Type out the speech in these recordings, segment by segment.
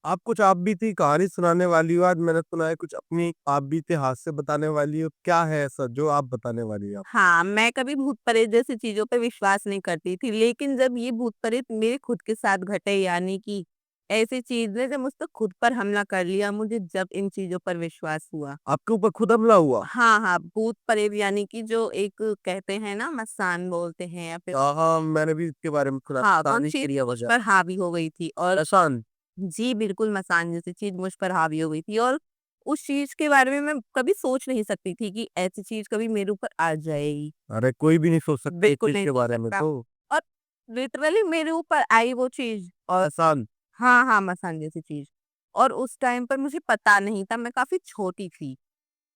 आप कुछ आप बीती कहानी सुनाने वाली हो, आज मैंने सुना है कुछ अपनी आप बीते हादसे बताने वाली हो, क्या है ऐसा जो आप बताने वाली हो आप? हाँ, मैं कभी भूत-प्रेत जैसी चीज़ों पे विश्वास नहीं करती थी, लेकिन जब ये भूत-प्रेत मेरे खुद के साथ घटे यानी कि ऐसी चीज़ ने जब मुझ पे खुद पर हमला कर लिया, मुझे जब इन चीज़ों पर विश्वास हुआ। आपके ऊपर खुद हमला हुआ? हाँ, हाँ, भूत-प्रेत यानी कि जो एक कहते हैं ना मसान बोलते हैं या फिर हाँ, हाँ, मैंने भी इसके बारे में सुना, हाँ, तो तानी चीज़ क्रिया मुझ वजह। पर हावी हो गई थी और एहसान, जी, बिल्कुल मसान जैसी चीज़ मुझ पर हावी हो गई थी और उस चीज़ के बारे में मैं कभी सोच नहीं सकती थी कि ऐसी चीज़ कभी मेरे ऊपर आ जाएगी। अरे कोई भी नहीं सोच सकता इस बिल्कुल चीज़ नहीं के सोच बारे में सकता तो। और लिटरली मेरे ऊपर आई वो चीज़ और एहसान, हाँ, हाँ, मसान जैसी चीज़ और उस टाइम पर मुझे पता नहीं था, मैं काफ़ी छोटी थी।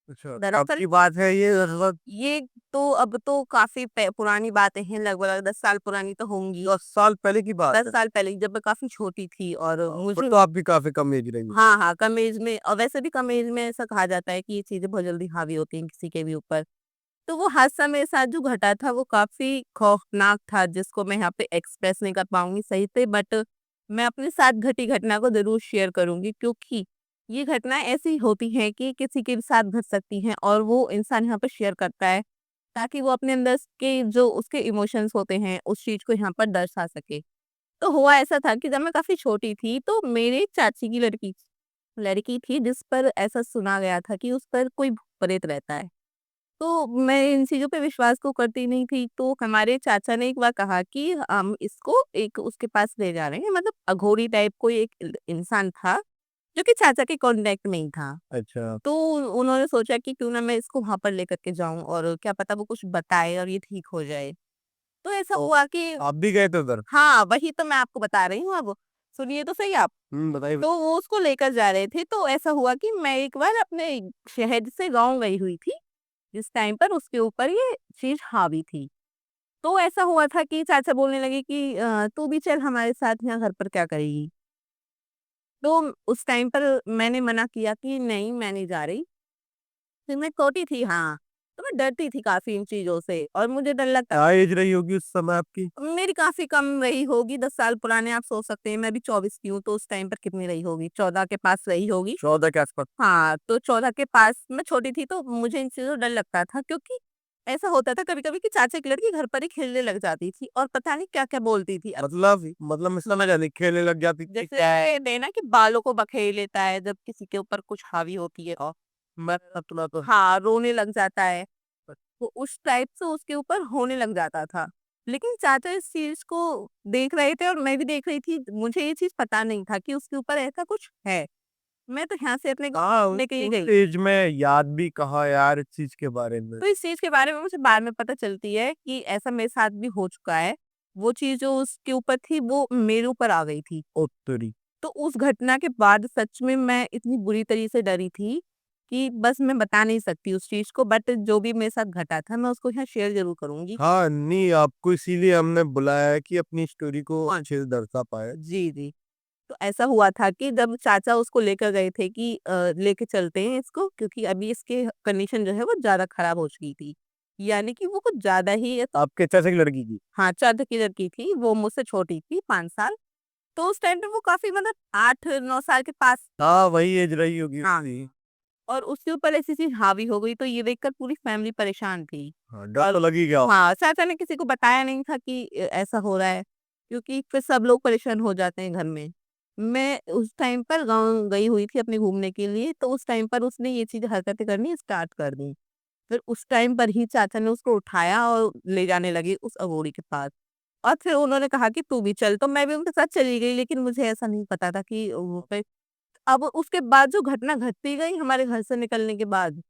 अच्छा, कब दरअसल की बात है ये लगभग? ये तो अब तो काफ़ी पुरानी बातें हैं, लगभग 10 साल पुरानी तो होंगी। 10 साल पहले की बात 10 है। साल पहले जब मैं काफ़ी छोटी थी और फिर मुझे तो आपकी काफ़ी कम एज रही। हाँ, हाँ, कम एज में और वैसे भी कम एज में ऐसा कहा जाता है कि ये चीज़ें बहुत जल्दी हावी होती हैं किसी के भी ऊपर। तो वो हादसा मेरे साथ जो घटा था वो काफ़ी खौफनाक था जिसको मैं यहाँ पे एक्सप्रेस नहीं कर पाऊँगी सही से बट मैं अपने साथ घटी घटना को ज़रूर शेयर करूँगी क्योंकि ये घटनाएँ ऐसी होती हैं कि किसी के भी साथ घट सकती हैं और वो इंसान यहाँ पे शेयर करता है ताकि वो अपने अंदर के जो उसके इमोशंस होते हैं उस चीज़ को यहाँ पर दर्शा सके। तो हुआ ऐसा था कि जब मैं काफ़ी छोटी थी तो मेरे चाची की लड़की लड़की थी जिस पर ऐसा सुना गया था कि उस पर कोई भूत-प्रेत रहता है। तो मैं इन चीज़ों पे विश्वास तो करती नहीं थी, तो हमारे चाचा ने एक बार कहा कि हम इसको एक उसके पास ले जा रहे हैं मतलब अघोरी टाइप कोई एक इंसान था, जो कि चाचा के कॉन्टैक्ट में ही था। अच्छा, तो उन्होंने सोचा कि क्यों ना मैं इसको वहाँ पर लेकर के जाऊँ और क्या पता वो कुछ बताए और ये ठीक हो जाए। तो ऐसा तो हुआ कि आप भी गए थे उधर? हाँ, वही तो मैं आपको बता रही हूँ अब, सुनिए तो सही आप। बताइए। तो वो उसको लेकर जा रहे थे, तो ऐसा हुआ कि मैं एक बार अपने शहर से गाँव गई हुई थी, जिस टाइम पर उसके ऊपर ये चीज़ हावी थी। तो ऐसा हुआ था कि चाचा बोलने लगे कि "तू भी चल हमारे साथ यहाँ घर पर क्या करेगी?" तो उस टाइम पर मैंने मना किया कि नहीं मैं नहीं जा रही। फिर मैं छोटी थी हाँ, तो मैं डरती थी काफ़ी इन चीज़ों से और मुझे डर लगता क्या एज रही होगी उस समय आपकी? मेरी काफ़ी कम रही होगी 10 साल पुराने आप सोच सकते हैं, मैं अभी 24 की हूँ, तो उस टाइम पर कितनी रही होगी? 14 के पास रही होगी। 14 के आस-पास। हाँ, तो 14 के पास मैं छोटी थी तो मुझे इन चीज़ों से डर लगता था क्योंकि ऐसा होता था कभी-कभी कि चाचा की लड़की घर पर ही खेलने लग जाती थी और पता नहीं क्या-क्या बोलती थी। अब मतलब मैं समझ नहीं खेलने लग जाती थी जैसे क्या है? कहते हैं ना कि बालों को बखेर लेता है जब किसी के ऊपर कुछ हावी होती है और मैंने सुना तो है। हाँ, रोने लग जाता है। तो उस टाइप से उसके ऊपर होने लग जाता था। लेकिन चाचा इस चीज़ को देख रहे थे और मैं भी देख रही थी। मुझे ये चीज़ पता नहीं था कि उसके ऊपर ऐसा कुछ है। मैं तो यहाँ से अपने गाँव हाँ, घूमने के लिए उस गई। एज में याद भी कहाँ यार इस चीज़ के बारे में। तो इस चीज़ के बारे में मुझे बाद में पता चलती है कि ऐसा मेरे साथ भी हो चुका है। वो चीज़ जो उसके ऊपर थी वो मेरे ऊपर आ गई थी। ओ तेरी! तो उस घटना के बाद सच में मैं इतनी बुरी तरीके से डरी थी कि बस मैं बता नहीं सकती उस चीज़ को बट जो भी मेरे साथ घटा था मैं उसको यहाँ शेयर ज़रूर करूँगी। हाँ, नहीं आपको इसीलिए हमने बुलाया है कि अपनी स्टोरी को अच्छे से दर्शा पाएँ। जी, जी। तो ऐसा हुआ था कि जब चाचा उसको लेकर गए थे कि लेके चलते हैं इसको क्योंकि अभी इसकी कंडीशन जो है वो ज़्यादा खराब हो चुकी थी। यानी कि वो कुछ ज़्यादा ही आपके चाचा की लड़की की? हाँ, चाचा की लड़की थी, वो मुझसे छोटी थी 5 साल। तो उस टाइम पे वो काफ़ी मतलब 8-9 साल के पास हाँ, वही एज रही होगी हाँ, उसकी। और उसके ऊपर ऐसी चीज़ हावी हो गई तो ये देखकर पूरी फैमिली परेशान थी। हाँ, डर और तो लग ही गया। हाँ, चाचा ने किसी को बताया नहीं था कि ऐसा हो रहा है, क्योंकि फिर सब लोग परेशान हो जाते हैं घर में। मैं उस टाइम पर गाँव गई हुई थी अपने घूमने के लिए, तो उस टाइम पर उसने ये चीज़ हरकतें करनी स्टार्ट कर दी। फिर उस टाइम पर ही चाचा ने उसको उठाया और ले जाने लगे उस अघोरी के पास। और फिर उन्होंने कहा कि तू भी चल, तो मैं भी उनके साथ चली गई लेकिन मुझे ऐसा नहीं पता था कि वो पे अब उसके बाद जो घटना घटती गई हमारे घर से निकलने के बाद,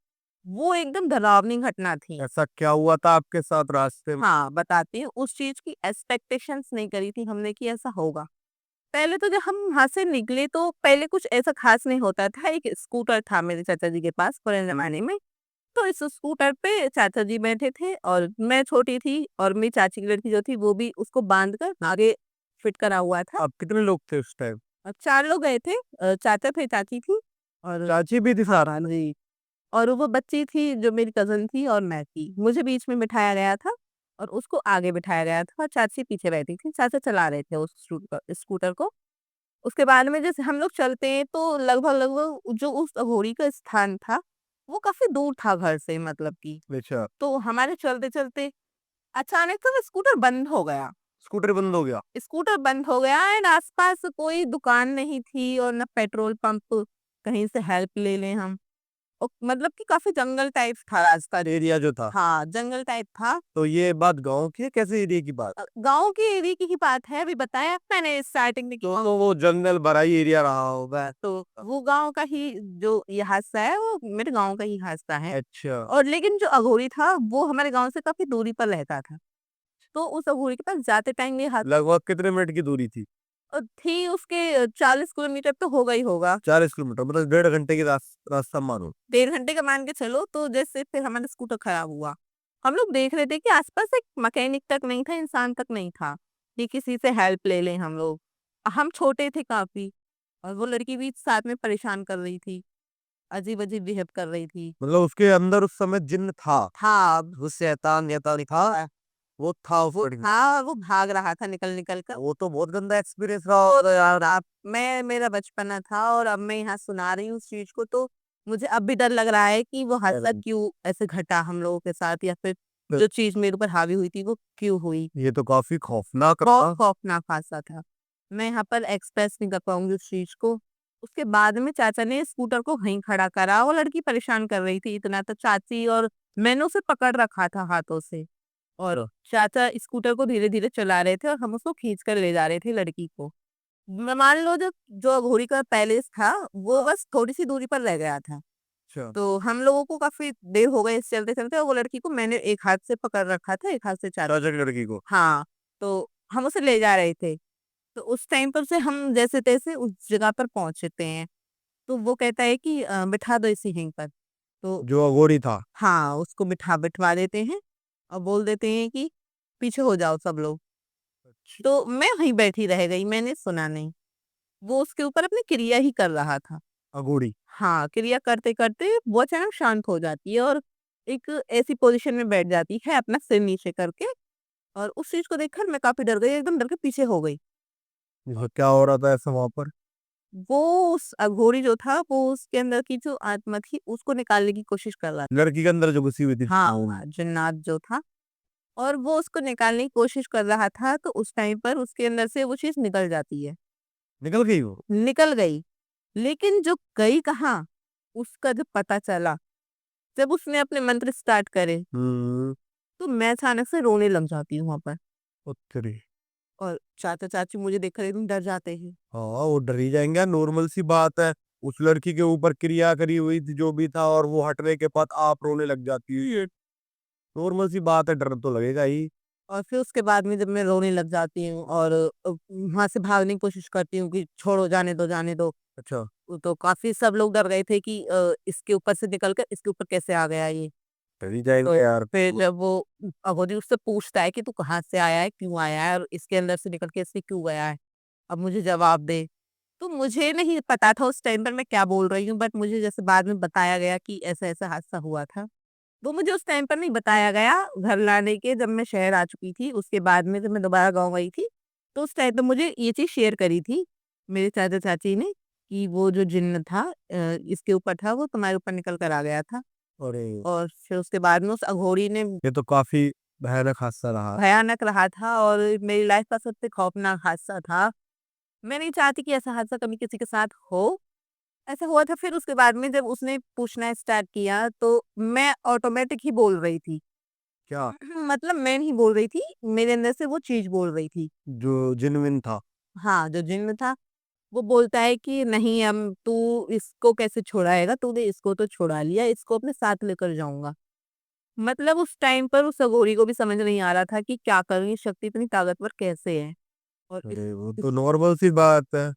वो एकदम डरावनी घटना थी। ऐसा क्या हुआ था आपके साथ रास्ते में? हाँ, बताती हूँ, उस चीज़ की एक्सपेक्टेशंस नहीं करी थी हमने कि ऐसा होगा। पहले तो जब हम वहाँ से निकले तो पहले कुछ ऐसा ख़ास नहीं होता था, एक स्कूटर था मेरे चाचा जी के पास पुराने ज़माने में, तो इस स्कूटर पे चाचा जी बैठे थे और मैं छोटी थी और मेरी चाची की लड़की जो थी वो भी उसको बाँध कर आगे फिट करा हुआ था। आप कितने लोग थे उस टाइम? 4 लोग गए थे चाचा थे, चाची थी और चाची भी थी हाँ, साथ हाँ में? जी। और वो बच्ची थी जो मेरी कज़िन थी और मैं थी। मुझे बीच में बिठाया गया था और उसको आगे बिठाया गया था और चाची पीछे बैठी थी। चाचा चला रहे थे उस स्कूटर को। उसके बाद में जैसे हम लोग चलते हैं तो लगभग जो उस अघोरी का स्थान था, वो काफ़ी दूर था घर से मतलब कि। अच्छा, तो हमारे चलते-चलते अचानक से वो स्कूटर बंद हो गया। स्कूटर बंद हो गया। स्कूटर बंद हो गया एंड आस-पास कोई दुकान नहीं थी और ना पेट्रोल पंप, कहीं से हेल्प ले लें हम। मतलब कि काफ़ी जंगल टाइप था रास्ता। एरिया जो था। हाँ, जंगल टाइप था। तो ये बात गाँव की है, कैसे एरिया की बात? गाँव के एरिया की ही बात है, अभी बताया मैंने स्टार्टिंग में कि तो वो जंगल भरा ही एरिया रहा होगा। तो वो गाँव का ही जो ये हादसा है, वो मेरे गाँव का ही हादसा है। अच्छा, और लेकिन जो अघोरी था, वो हमारे गाँव से काफ़ी दूरी पर रहता था। तो उस अघोरी के पास जाते टाइम ये हादसा लगभग कितने मिनट की दूरी थी? थी उसके 40 किलोमीटर तो होगा ही होगा। 40 किलोमीटर मतलब डेढ़ घंटे की रास्ता मानो। डेढ़ घंटे का मान के चलो, तो जैसे फिर हमारा स्कूटर खराब हुआ। हम लोग देख रहे थे कि आस-पास एक मैकेनिक तक नहीं था, इंसान तक नहीं था, कि किसी से हेल्प ले लें हम लोग। हम छोटे थे काफ़ी और वो लड़की भी साथ में परेशान कर रही थी, अजीब-अजीब बिहेव कर रही थी। मतलब उसके अंदर उस समय जिन्न था। था वो शैतान या था, वो था उस वो लड़की में। था, वो भाग रहा था निकल-निकल कर। वो तो बहुत गंदा एक्सपीरियंस रहा होगा यार। आप मेरा बचपना था और अब मैं यहाँ सुना रही हूँ उस चीज़ को, तो मुझे अब भी डर लग रहा है कि वो हादसा क्यों ऐसे घटा हम लोगों के साथ, या फिर जो चीज़ मेरे ऊपर हावी हुई थी वो क्यों हुई? ये तो काफ़ी खौफनाक बहुत रहा। खौफनाक हादसा था। मैं यहाँ पर एक्सप्रेस नहीं कर पाऊँगी उस चीज़ को। उसके बाद में चाचा ने स्कूटर को वहीं खड़ा करा, वो लड़की परेशान कर रही थी इतना, तो चाची और मैंने उसे पकड़ रखा था हाथों से और चाचा स्कूटर को धीरे-धीरे चला रहे थे और हम उसको खींच कर ले जा रहे थे लड़की को। मान लो जो अघोरी का पैलेस था, वो बस थोड़ी-सी दूरी पर रह गया था। अच्छा, तो हम लोगों को काफ़ी देर हो गई चलते-चलते, और वो लड़की को मैंने एक हाथ से पकड़ रखा था, एक हाथ से चाचा। चाचा की लड़की को। हाँ, तो हम उसे ले जा रहे थे। तो उस टाइम पर से हम जैसे-तैसे उस जगह पर पहुँचते हैं। तो वो कहता है कि बिठा दो इसे यहीं पर। तो जो अघोरी था। हाँ, उसको बिठवा देते हैं और बोल देते हैं कि पीछे हो जाओ सब लोग। अच्छा। तो मैं वहीं बैठी रह गई, मैंने सुना नहीं। वो उसके ऊपर अपनी क्रिया ही कर रहा था। अघोरी। हाँ, क्रिया करते-करते वो अचानक शांत हो जाती है और एक ऐसी पोज़ीशन में बैठ जाती है अपना सिर नीचे करके, और उस चीज़ को देखकर मैं काफ़ी डर गई, एकदम डर के पीछे हो गई। वहाँ क्या हो रहा था ऐसा वहाँ पर? वो उस अघोरी जो था, वो उसके अंदर की जो आत्मा थी उसको निकालने की कोशिश कर रहा था। लड़की के अंदर जो घुसी हुई थी। हाँ, हाँ। जिन्नात जो था, और वो उसको निकालने की कोशिश कर रहा था, तो उस टाइम पर उसके अंदर से वो चीज़ निकल जाती है। निकल गई वो? निकल गई, लेकिन जो गई कहाँ, उसका जब पता चला, जब उसने अपने मंत्र स्टार्ट करे, हुँ। तो मैं अचानक से रोने लग जाती हूँ वहाँ पर, ओ तेरी! और चाचा-चाची मुझे देखकर एकदम डर जाते हैं। हाँ, वो डर ही जाएँगे, नॉर्मल सी बात है। उस लड़की के ऊपर क्रिया करी हुई थी जो भी था और वो हटने के बाद आप रोने लग जाती है, ये नॉर्मल सी बात है, डर तो लगेगा ही। और फिर उसके बाद में जब मैं रोने लग जाती हूँ और वहाँ से भागने की कोशिश करती हूँ कि छोड़ो, जाने दो, जाने दो। अच्छा, तो काफ़ी सब लोग डर गए थे कि इसके ऊपर से निकल कर इसके ऊपर कैसे आ गया ये? डर ही जाएगा तो यार। फिर जब वो अघोरी उससे पूछता है कि तू कहाँ से आया है, क्यों आया है और इसके अंदर से निकल के इससे क्यों गया है? अब मुझे जवाब दे। तो मुझे नहीं पता था उस टाइम पर मैं क्या बोल रही हूँ, बट मुझे जैसे बाद में बताया गया कि ऐसा-ऐसा हादसा हुआ था। वो मुझे उस टाइम पर नहीं बताया गया, घर लाने के जब मैं शहर आ चुकी थी, उसके बाद में जब मैं दोबारा गाँव गई थी, तो उस टाइम पे मुझे ये चीज़ शेयर करी थी, मेरे चाचा-चाची ने, कि वो जो जिन्न था इसके ऊपर था, वो तुम्हारे ऊपर निकल कर आ गया था। अरे! और फिर उसके बाद में उस अघोरी ने ये तो काफ़ी भयानक हादसा रहा। भयानक रहा था और मेरी लाइफ का सबसे खौफनाक हादसा था। मैं नहीं चाहती कि ऐसा हादसा कभी किसी के साथ हो। ऐसा हुआ था, फिर उसके बाद में जब उसने पूछना स्टार्ट किया, तो मैं ऑटोमेटिक ही बोल रही थी। क्या? मतलब मैं नहीं बोल रही थी, मेरे अंदर से वो चीज़ बोल रही थी। जो जेनुइन था। हाँ, जो जिन्न था, वो बोलता है कि नहीं, तू इसको कैसे छुड़ाएगा? तूने इसको तो छुड़ा लिया, इसको अपने साथ लेकर जाऊँगा। मतलब उस टाइम पर उस अघोरी को भी समझ नहीं आ रहा था कि क्या करूँ, ये शक्ति इतनी ताकतवर कैसे है? और अरे! वो इस तो नॉर्मल सी बात है।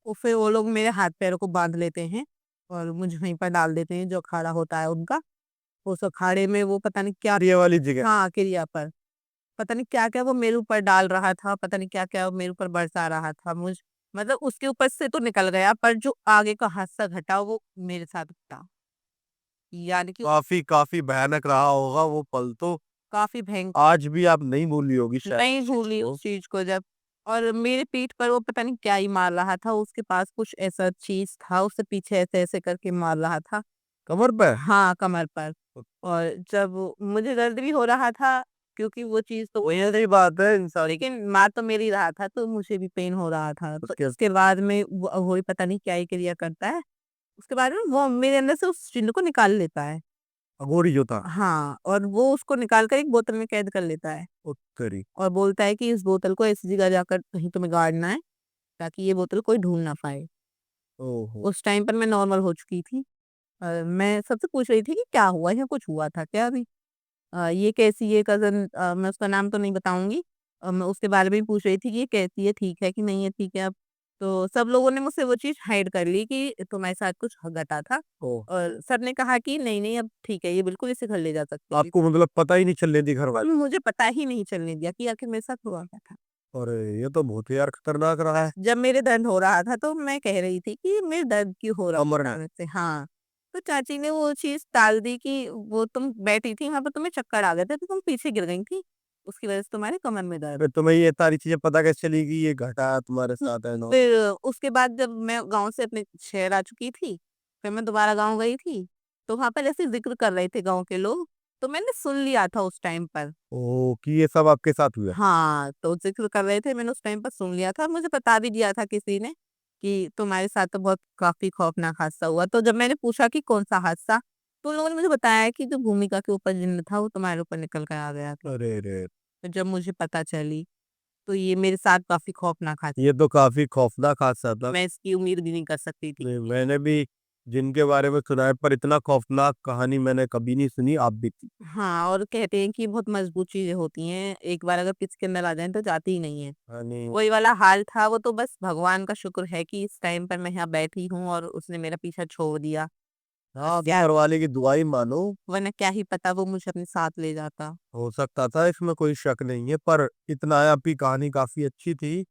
और फिर वो लोग मेरे हाथ-पैरों को बाँध लेते हैं और मुझे वहीं पर डाल देते हैं, जो अखाड़ा होता है उनका। उस अखाड़े में वो पता नहीं क्या, ये वाली जगह। हाँ, क्रिया पर। पता नहीं क्या-क्या वो मेरे ऊपर डाल रहा था, पता नहीं क्या-क्या वो मेरे ऊपर बरसा रहा था। मतलब उसके ऊपर से तो निकल गया, पर जो आगे का हादसा घटा वो मेरे साथ घटा। यानी कि काफ़ी भयानक रहा होगा वो पल तो। काफ़ी भयंकर, आज भी आप नहीं भूली होगी शायद नहीं उस चीज़ भूली को। उस चीज़ को जब और मेरे पीठ पर वो पता नहीं क्या ही मार रहा था, उसके पास कुछ ऐसा चीज़ था, उससे पीछे ऐसे-ऐसे करके मार रहा था। कमर पे? हाँ, कमर पर। और जब मुझे दर्द भी हो रहा था क्योंकि वो चीज़ तो वही सही बात है इंसान लेकिन मार तो मेरी रहा था, तो मुझे भी पेन हो रहा था। तो उसके इसके बाद में वो ही पता नहीं क्या ही क्रिया करता है, उसके बाद में वो मेरे अंदर से उस चिन्ह को निकाल लेता है। अघोरी जो था। हाँ, और वो उसको निकाल कर एक बोतल में कैद कर लेता है ओ तेरी! और बोलता है कि इस बोतल को ऐसी जगह जाकर कहीं तुम्हें गाड़ना है, ताकि ये बोतल कोई ढूँढ ना पाए। ओहो! उस टाइम पर मैं नॉर्मल हो चुकी थी। मैं सबसे पूछ रही थी कि क्या हुआ या कुछ हुआ था क्या अभी? ये कैसी ये कज़न मैं उसका नाम तो नहीं बताऊँगी। मैं उसके बारे में भी पूछ रही थी कि ये कैसी है, ठीक है कि नहीं है, ठीक है अब? तो सब लोगों ने मुझसे वो चीज़ हाइड कर ली कि तुम्हारे साथ कुछ घटा था ओह! और सर ने कहा कि नहीं, नहीं अब ठीक है, ये बिल्कुल इसे घर ले जा सकते हैं। आपको मतलब पता ही नहीं चलने दी घर वाले? मुझे पता ही नहीं चलने दिया कि आखिर मेरे साथ हुआ क्या था। अरे! ये तो बहुत ही यार खतरनाक रहा है। जब मेरे दर्द हो रहा था तो मैं कह रही थी कि मेरे दर्द क्यों हो रहा कमर है में? अचानक से हाँ, तो चाची ने वो चीज़ टाल दी कि वो तुम बैठी थी वहाँ पे तुम्हें चक्कर आ गए थे तो तुम पीछे गिर गई थी, उसकी वज़ह से तुम्हारे कमर में दर्द। फिर तुम्हें ये सारी चीज़ें पता कैसे चली कि ये घटा तुम्हारे साथ है नो फिर उसके बाद जब मैं गाँव से अपने शहर आ चुकी थी, फिर मैं दोबारा गाँव गई थी, तो वहाँ पर ऐसे ज़िक्र कर रहे थे गाँव के लोग, तो मैंने सुन लिया था उस टाइम पर। ओह! कि ये सब आपके साथ हुआ है? हाँ, तो ज़िक्र कर रहे थे, मैंने उस टाइम पर सुन लिया था, मुझे बता भी दिया था किसी ने कि तुम्हारे साथ तो बहुत काफ़ी खौफ़नाक हादसा हुआ। तो जब मैंने पूछा कि कौन-सा हादसा? तो उन लोगों ने मुझे बताया कि जो भूमिका के ऊपर जिन्न था, वो तुम्हारे ऊपर निकल कर आ गया था। अरे रे! तो जब मुझे पता चली, तो ये मेरे साथ काफ़ी खौफ़नाक हादसा ये तो काफ़ी खौफ़नाक हादसा था। मैं इसकी उम्मीद भी नहीं कर सकती थी। नहीं, मैंने भी जिनके बारे में सुना है पर इतना खौफ़नाक कहानी मैंने कभी नहीं सुनी, आप बीती। हाँ, और कहते हैं कि बहुत मज़बूत चीज़ें होती हैं, एक बार अगर किसी के अंदर आ जाएँ तो जाती ही नहीं है। हाँ, नहीं वही वाला हाल था, वो तो बस भगवान का शुक्र है कि इस टाइम पर मैं यहाँ बैठी हूँ और उसने मेरा पीछा छोड़ दिया। हाँ, क्या घरवाले की दुआ ही मानो, वरना क्या ही पता वो मुझे अपने साथ ले जाता। हो सकता था इसमें कोई शक नहीं है, पर इतना है आपकी कहानी काफ़ी अच्छी थी,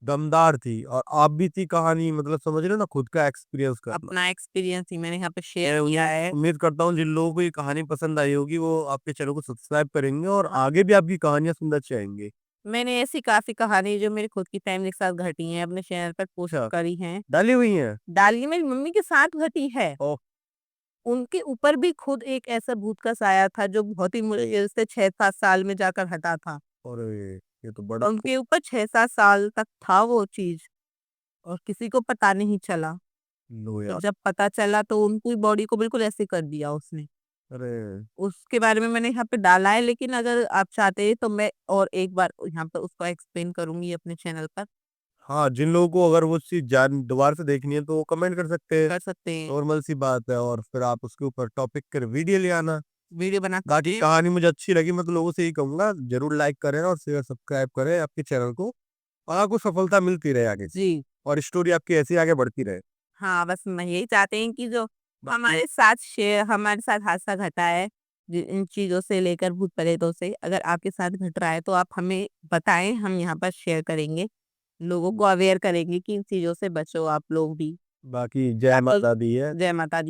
दमदार थी और आप बीती कहानी मतलब समझ रहे हो ना खुद का एक्सपीरियंस करना। अपना एक्सपीरियंस ही मैंने यहाँ पे शेयर किया है। उम्मीद करता हूँ जिन लोगों को ये कहानी पसंद आई होगी वो आपके चैनल को सब्सक्राइब करेंगे और आगे भी आपकी कहानियाँ सुनना चाहेंगे। मैंने ऐसी काफ़ी कहानी जो मेरी खुद की फैमिली के साथ घटी हैं, अपने चैनल पर पोस्ट अच्छा, करी हैं। डाली हुई हैं? डाली मेरी मम्मी के साथ घटी है। ओह! उनके ऊपर भी खुद एक ऐसा भूत का साया था जो बहुत ही मुश्किल से 6-7 साल में जाकर हटा था। अरे! ये तो बड़ा उनके ऊपर 6-7 साल तक था वो चीज़ और किसी को पता नहीं चला। लो तो यार, जब पता चला तो उनकी बॉडी को बिल्कुल ऐसे कर दिया उसने। अरे! उसके बारे में मैंने यहाँ पे डाला है लेकिन अगर आप चाहते हैं तो मैं और एक बार यहाँ पे उसको एक्सप्लेन करूँगी अपने चैनल पर, हाँ, जिन लोगों को अगर वो चीज़ जान दोबारा से देखनी है तो वो कमेंट कर सकते हैं, कर सकते हैं। नॉर्मल सी बात है और फिर आप उसके ऊपर टॉपिक कर वीडियो ले आना। वीडियो बना बाकी कहानी मुझे अच्छी लगी, मैं तो लोगों से यही कहूँगा ज़रूर लाइक करें और शेयर सब्सक्राइब करें आपके चैनल को और आपको सफलता मिलती रहे आगे जी। और स्टोरी आपकी ऐसे ही आगे बढ़ती रहे। हाँ, बस मैं यही चाहते हैं कि जो बा हमारे साथ हादसा घटा है, इन चीज़ों से लेकर भूत-प्रेतों से, अगर आपके साथ घट रहा है तो आप हमें बताएँ, हम यहाँ पर शेयर करेंगे। लोगों को अवेयर करेंगे कि इन चीज़ों से बचो आप लोग भी। बाकी जय माता दी है। जय माता दी।